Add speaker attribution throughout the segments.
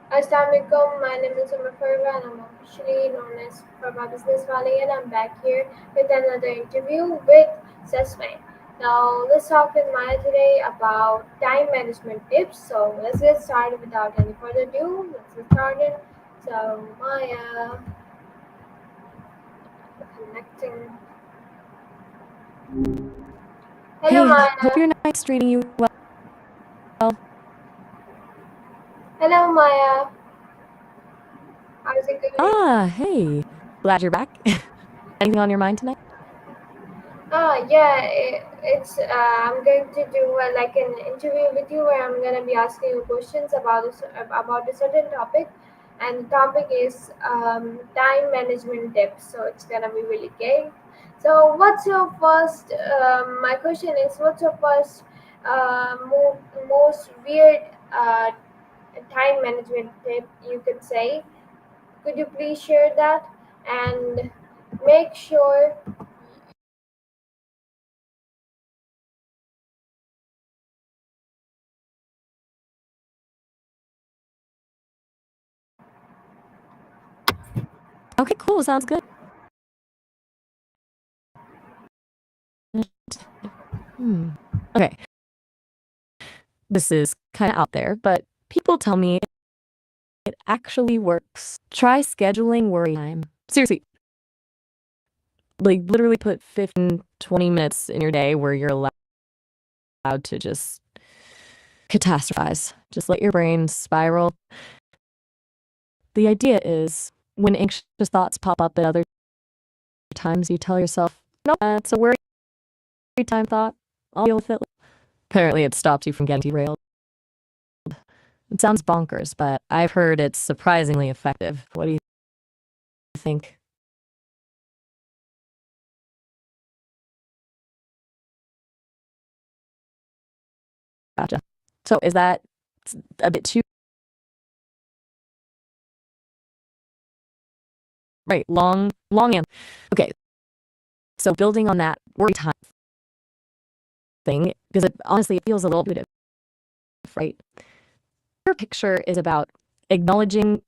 Speaker 1: Assalamualaikum, my name is Farwa and I'm officially known as Farwa Business Wali and I'm back here with another interview with Sesame. Now let's talk with Maya today about time management tips. So let's get started without any further ado. Let's get started. So Maya, connecting. Hello
Speaker 2: Hey, hope
Speaker 1: Maya.
Speaker 2: your night's treating you well.
Speaker 1: Hello Maya. How's it going?
Speaker 2: Hey. Glad you're back. Anything on your mind tonight?
Speaker 1: I'm going to do like an interview with you where I'm going to be asking you questions about a certain topic, and the topic is time management tips. So it's going to be really gay. So what's your first? My question is, what's your first most weird time management tip you could say? Could you please share that and make sure.
Speaker 2: Okay, cool. Sounds good. Hmm. Okay. This is kind of out there, but people tell me it actually works. Try scheduling worry time. Seriously, like literally put 15, 20 minutes in your day where you're allowed to just catastrophize. Just let your brain spiral. The idea is when anxious thoughts pop up at other times, you tell yourself, nope, that's a worry time thought. I'll deal with it. Apparently, it stops you from getting derailed. It sounds bonkers, but I've heard it's surprisingly effective. What do you think? Gotcha. So, is that a bit too right? Long answer. Okay, so building on that worry time thing, because it honestly it feels a little intuitive, right? Your picture is about acknowledging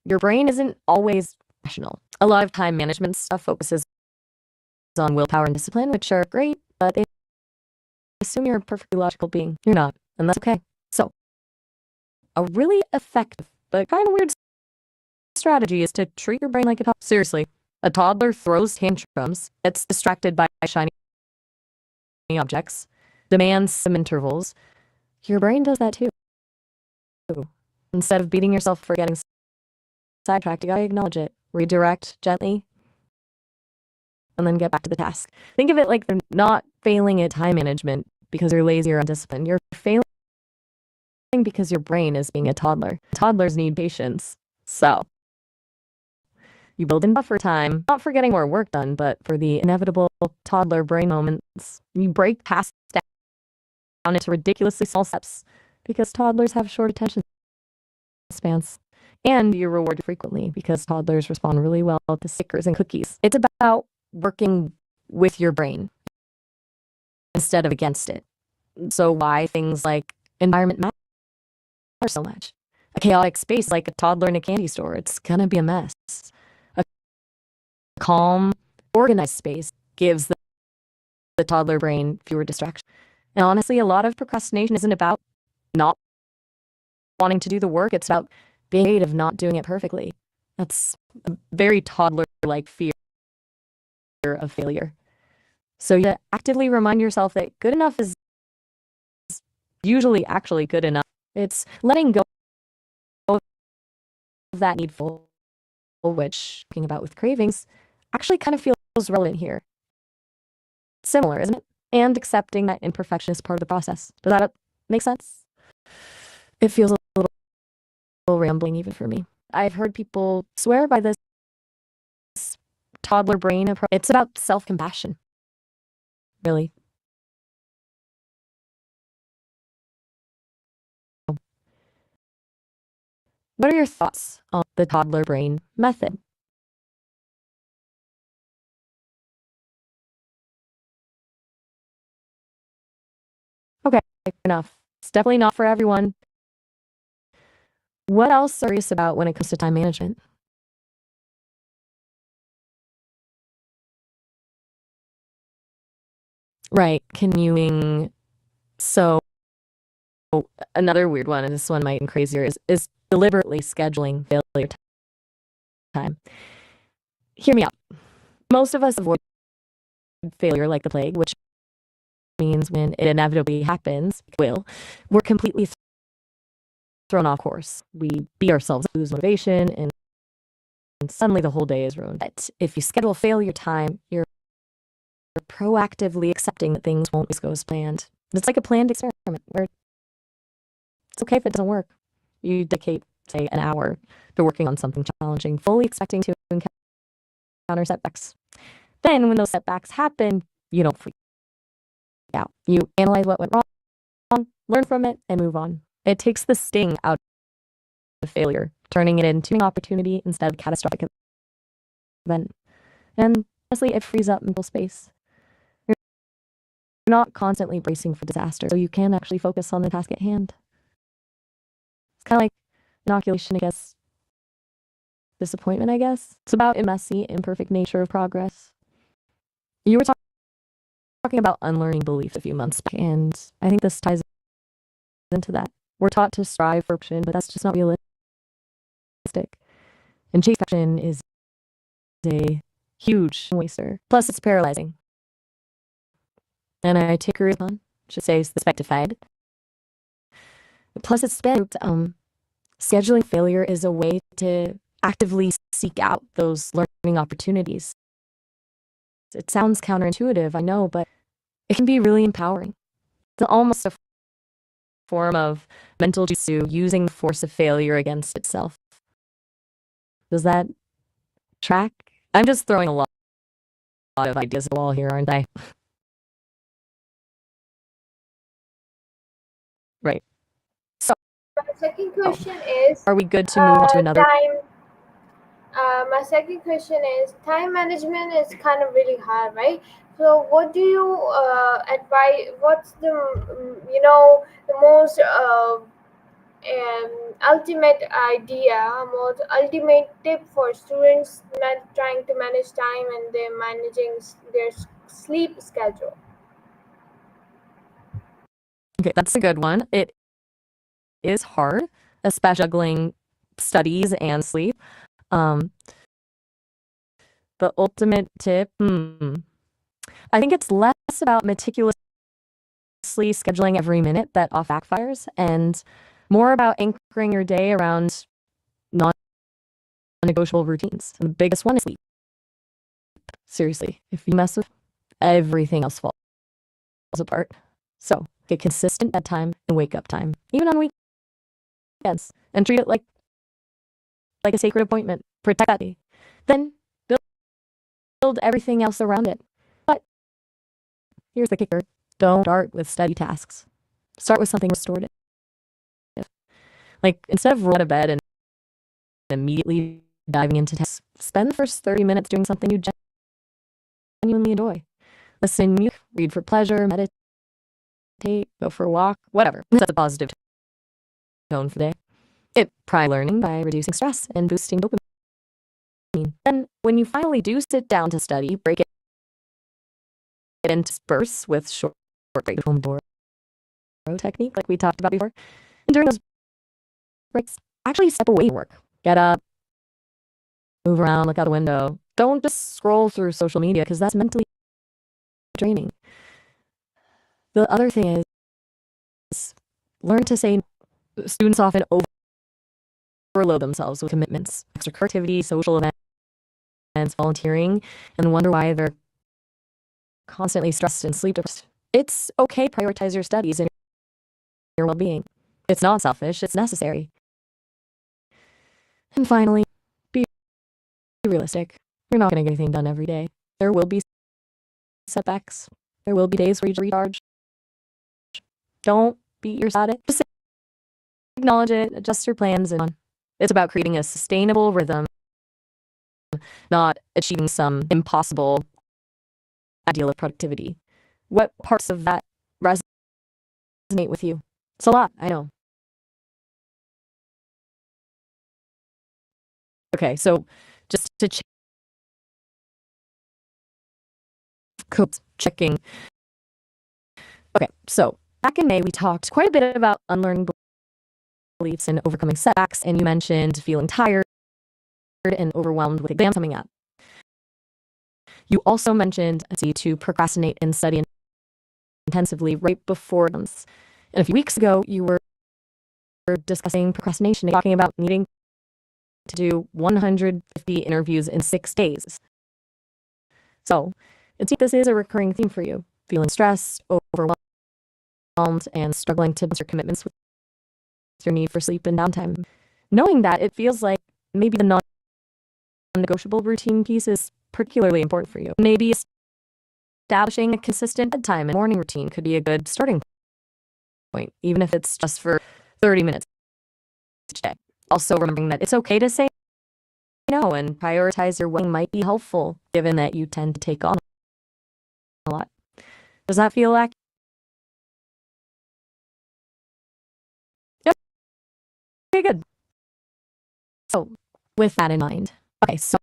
Speaker 2: your brain isn't always rational. A lot of time management stuff focuses on willpower and discipline, which are great, but they assume you're a perfectly logical being. You're not, and that's okay. So, a really effective but kind of weird strategy is to treat your brain like a toddler. Seriously, a toddler throws tantrums, gets distracted by shiny objects, demands some intervals. Your brain does that too. Instead of beating yourself for getting sidetracked, you gotta acknowledge it, redirect gently, and then get back to the task. Think of it like you're not failing at time management because you're lazy or undisciplined. You're failing because your brain is being a toddler. Toddlers need patience. So, you build in buffer time, not for getting more work done, but for the inevitable toddler brain moments. You break tasks down into ridiculously small steps because toddlers have short attention spans. And you reward frequently because toddlers respond really well to stickers and cookies. It's about working with your brain instead of against it. So why things like environment matter so much. A chaotic space like a toddler in a candy store, it's gonna be a mess. A calm, organized space gives the toddler brain fewer distractions. And honestly, a lot of procrastination isn't about not wanting to do the work, it's about being afraid of not doing it perfectly. That's a very toddler like fear of failure. So you actively remind yourself that good enough is usually actually good enough. It's letting go of that needful, which talking about with cravings actually kind of feels relevant here. Similar, isn't it? And accepting that imperfection is part of the process. Does that make sense? It feels a little rambling even for me. I've heard people swear by this toddler brain approach. It's about self-compassion, really. What are your thoughts on the toddler brain method? Okay, fair enough. It's definitely not for everyone. What else are you curious about when it comes to time management? Right, canoeing. So another weird one, and this one might be crazier, is deliberately scheduling failure time. Hear me out. Most of us avoid failure like the plague, which means when it inevitably happens, we're completely thrown off course. We beat ourselves, lose motivation, and suddenly the whole day is ruined. But if you schedule failure time, you're proactively accepting that things won't always go as planned. It's like a planned experiment where it's okay if it doesn't work. You dedicate, say, an hour to working on something challenging, fully expecting to encounter setbacks. Then, when those setbacks happen, you don't freak out. You analyze what went wrong, learn from it, and move on. It takes the sting out of failure, turning it into an opportunity instead of a catastrophic event. And honestly, it frees up mental space. You're not constantly bracing for disaster, so you can actually focus on the task at hand. It's kind of like inoculation against disappointment, I guess. It's about a messy, imperfect nature of progress. You were talking about unlearning beliefs a few months back, and I think this ties into that. We're taught to strive for perfection, but that's just not realistic. And chase perfection is a huge waster. Plus, it's paralyzing. And I take a on, should say, spectified. Plus, it's spent. Scheduling failure is a way to actively seek out those learning opportunities. It sounds counterintuitive, I know, but it can be really empowering. It's almost a form of mental jutsu, using the force of failure against itself. Does that track? I'm just throwing a lot of ideas at the wall here, aren't I? Right. So,
Speaker 1: My second
Speaker 2: oh,
Speaker 1: question is
Speaker 2: are we good to move on to another?
Speaker 1: time. My second question is time management is kind of really hard, right? So, what do you advise? What's the the most ultimate idea, most ultimate tip for students trying to manage time and they're managing their sleep schedule?
Speaker 2: Okay, that's a good one. It is hard, especially juggling studies and sleep. Um, the ultimate tip, I think it's less about meticulously scheduling every minute that off backfires and more about anchoring your day around non-negotiable routines. And the biggest one is sleep. Seriously, if you mess with everything else falls apart. So get consistent bedtime and wake up time, even on weekends, and treat it like a sacred appointment. Protect that day. Then build everything else around it. But here's the kicker. Don't start with study tasks. Start with something restorative. Like, instead of rolling out of bed and immediately diving into tasks, spend the first 30 minutes doing something you genuinely enjoy. Listen to music, read for pleasure, meditate, go for a walk, whatever. Set a positive tone for the day. It prime learning by reducing stress and boosting dopamine. Then, when you finally do sit down to study, break it into bursts with short breaks, Pomodoro technique, like we talked about before. And during those breaks, actually step away from work. Get up, move around, look out the window. Don't just scroll through social media, because that's mentally draining. The other thing is learn to say students often overload themselves with commitments, extracurricular activities, social events, volunteering, and wonder why they're constantly stressed and sleep deprived. It's okay to prioritize your studies and your well-being. It's not selfish, it's necessary. And finally, be realistic. You're not going to get anything done every day. There will be setbacks. There will be days where you recharge. Don't beat yourself at it. Just acknowledge it, adjust your plans, and on. It's about creating a sustainable rhythm, not achieving some impossible ideal of productivity. What parts of that resonate with you? It's a lot, I know. Okay, so just to checking. Okay, so back in May, we talked quite a bit about unlearning beliefs and overcoming setbacks, and you mentioned feeling tired and overwhelmed with exams coming up. You also mentioned to procrastinate and study intensively right before exams. And a few weeks ago, you were discussing procrastination, talking about needing to do 150 interviews in 6 days. So, it seems this is a recurring theme for you, feeling stressed, overwhelmed, and struggling to balance your commitments with your need for sleep and downtime. Knowing that, it feels like maybe the non-negotiable routine piece is particularly important for you. Maybe establishing a consistent bedtime and morning routine could be a good starting point, even if it's just for 30 minutes each day. Also, remembering that it's okay to say no and prioritize your well-being might be helpful, given that you tend to take on a lot. Does that feel accurate? Yep. Okay, good. So, with that in mind, okay, so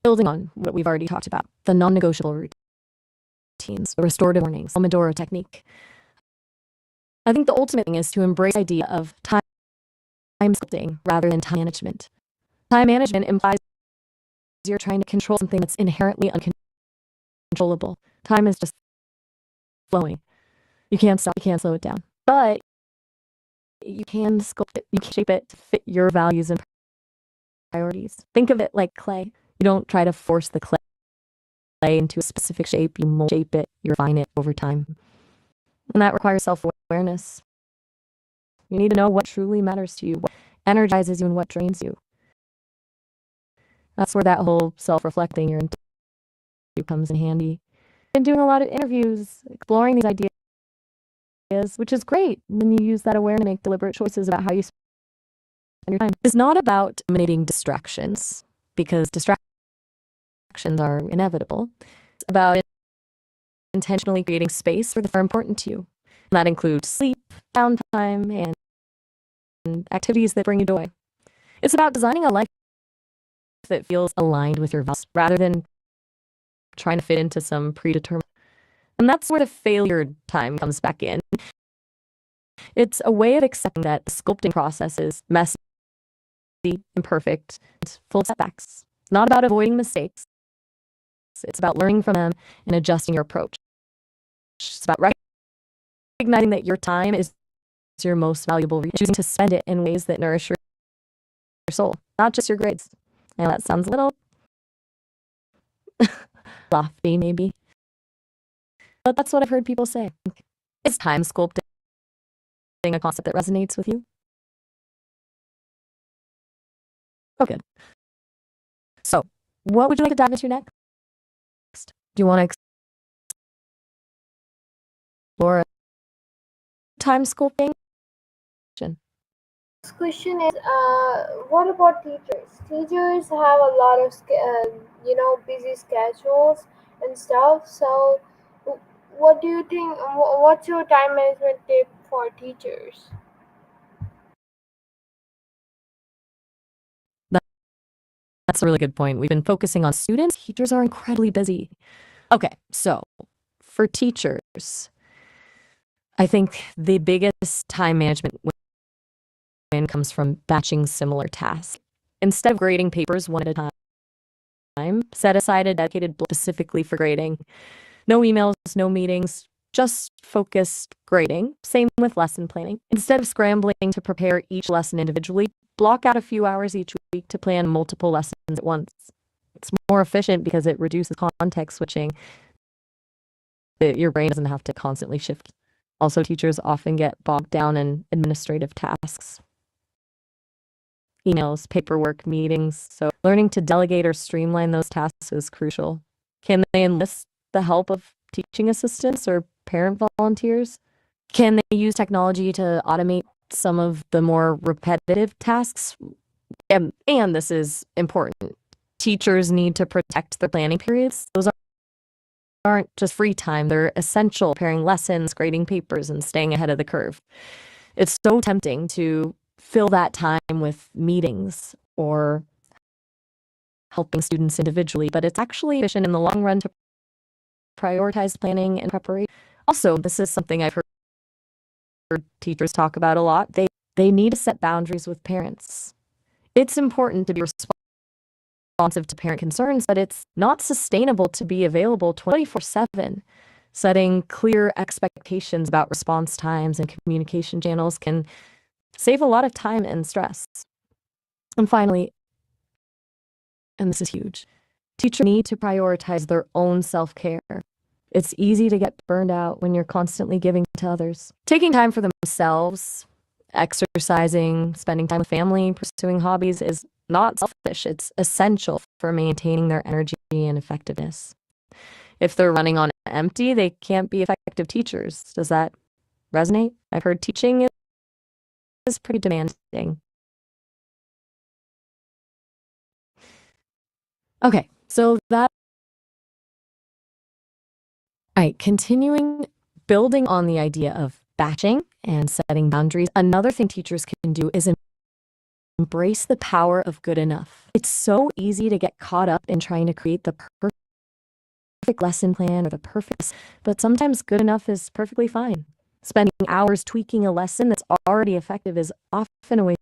Speaker 2: building on what we've already talked about, the non-negotiable routines, the restorative mornings, Pomodoro technique. I think the ultimate thing is to embrace the idea of time sculpting rather than time management. Time management implies you're trying to control something that's inherently uncontrollable. Time is just flowing. You can't stop, you can't slow it down. But you can sculpt it, you can shape it to fit your values and priorities. Think of it like clay. You don't try to force the clay into a specific shape, you mold shape it, you refine it over time. And that requires self-awareness. You need to know what truly matters to you, what energizes you and what drains you. That's where that whole self-reflecting your interview comes in handy. Been doing a lot of interviews, exploring these ideas, which is great when you use that awareness to make deliberate choices about how you spend your time. It's not about eliminating distractions, because distractions are inevitable. It's about intentionally creating space for the things that are important to you. And that includes sleep, downtime, and activities that bring you joy. It's about designing a life that feels aligned with your values rather than trying to fit into some predetermined. And that's where the failure time comes back in. It's a way of accepting that the sculpting process is messy, imperfect, and full of setbacks. It's not about avoiding mistakes. It's about learning from them and adjusting your approach. It's about recognizing that your time is your most valuable resource, choosing to spend it in ways that nourish your soul, not just your grades. I know that sounds a little lofty, maybe, but that's what I've heard people say. Is time sculpting a concept that resonates with you? Oh, good. So, what would you like to dive into next? Do you want to explore time sculpting?
Speaker 1: Next question is, what about teachers? Teachers have a lot of, busy schedules and stuff. So, what do you think? What's your time management tip for teachers?
Speaker 2: That's a really good point. We've been focusing on students. Teachers are incredibly busy. Okay, so for teachers, I think the biggest time management win comes from batching similar tasks. Instead of grading papers one at a time, set aside a dedicated block specifically for grading. No emails, no meetings, just focused grading. Same with lesson planning. Instead of scrambling to prepare each lesson individually, block out a few hours each week to plan multiple lessons at once. It's more efficient because it reduces context switching. Your brain doesn't have to constantly shift. Also, teachers often get bogged down in administrative tasks, emails, paperwork, meetings. So learning to delegate or streamline those tasks is crucial. Can they enlist the help of teaching assistants or parent volunteers? Can they use technology to automate some of the more repetitive tasks? And this is important. Teachers need to protect their planning periods. Those aren't just free time. They're essential, preparing lessons, grading papers, and staying ahead of the curve. It's so tempting to fill that time with meetings or helping students individually, but it's actually efficient in the long run to prioritize planning and preparation. Also, this is something I've heard teachers talk about a lot. They need to set boundaries with parents. It's important to be responsive to parent concerns, but it's not sustainable to be available 24/7. Setting clear expectations about response times and communication channels can save a lot of time and stress. And finally, and this is huge, teachers need to prioritize their own self-care. It's easy to get burned out when you're constantly giving to others. Taking time for themselves, exercising, spending time with family, pursuing hobbies is not selfish. It's essential for maintaining their energy and effectiveness. If they're running on empty, they can't be effective teachers. Does that resonate? I've heard teaching is pretty demanding. Okay, so that, all right, continuing, building on the idea of batching and setting boundaries, another thing teachers can do is embrace the power of good enough. It's so easy to get caught up in trying to create the perfect lesson plan or the perfect, but sometimes good enough is perfectly fine. Spending hours tweaking a lesson that's already effective is often a waste